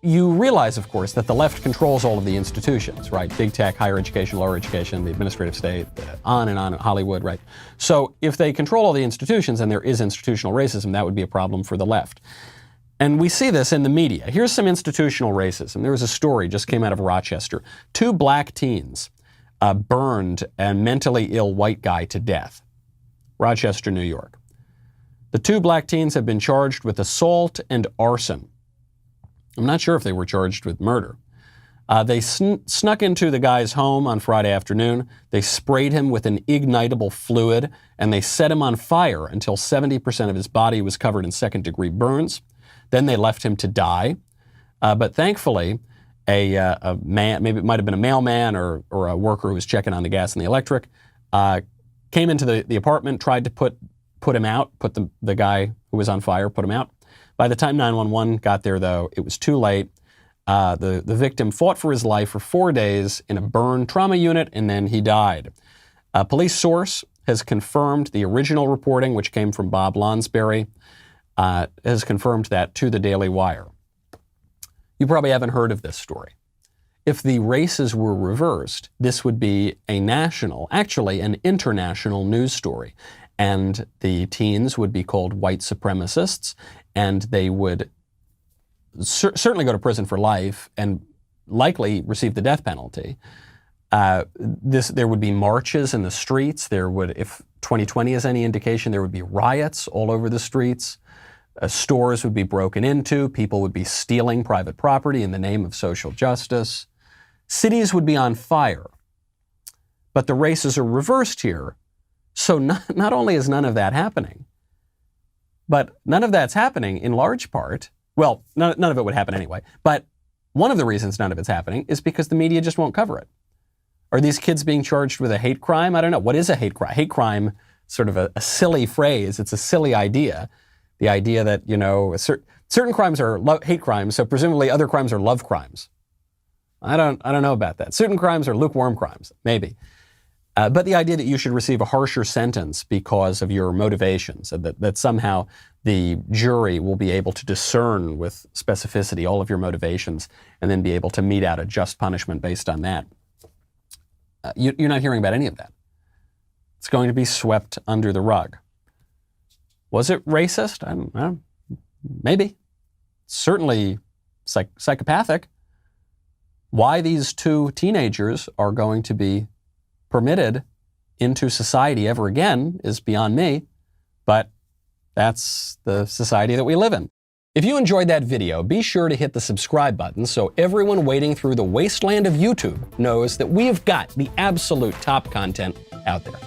you realize, of course, that the left controls all of the institutions, right? Big tech, higher education, lower education, the administrative state, on, Hollywood, right? So if they control all the institutions and there is institutional racism, that would be a problem for the left. And we see this in the media. Here's some institutional racism. There was a story just came out of Rochester. 2 black teens burned a mentally ill white guy to death. Rochester, New York. The 2 black teens have been charged with assault and arson. I'm not sure if they were charged with murder. They snuck into the guy's home on Friday afternoon. They sprayed him with an ignitable fluid, and they set him on fire until 70% of his body was covered in second-degree burns. Then they left him to die. But thankfully, a man, maybe it might have been a mailman or a worker who was checking on the gas and the electric, came into the apartment, tried to put him out, put the guy who was on fire, put him out. By the time 911 got there, though, it was too late. The victim fought for his life for 4 days in a burn trauma unit, and then he died. A police source has confirmed the original reporting, which came from Bob Lonsberry, has confirmed that to the Daily Wire. You probably haven't heard of this story. If the races were reversed, this would be a national, actually an international news story. And the teens would be called white supremacists, and they would certainly go to prison for life and likely receive the death penalty. There would be marches in the streets. There would, if 2020 is any indication, there would be riots all over the streets. Stores would be broken into. People would be stealing private property in the name of social justice. Cities would be on fire. But the races are reversed here. So not only is none of that happening, but none of that's happening in large part. Well, none of it would happen anyway. But one of the reasons none of it's happening is because the media just won't cover it. Are these kids being charged with a hate crime? I don't know. What is a hate crime? Hate crime, sort of a silly phrase. It's a silly idea. The idea that, you know, certain crimes are hate crimes, so presumably other crimes are love crimes. I don't know about that. Certain crimes are lukewarm crimes, maybe. But the idea that you should receive a harsher sentence because of your motivations, that somehow the jury will be able to discern with specificity all of your motivations and then be able to mete out a just punishment based on that. You're not hearing about any of that. It's going to be swept under the rug. Was it racist? I don't know. Maybe. Certainly psychopathic. Why these 2 teenagers are going to be permitted into society ever again is beyond me, but that's the society that we live in. If you enjoyed that video, be sure to hit the subscribe button so everyone wading through the wasteland of YouTube knows that we've got the absolute top content out there.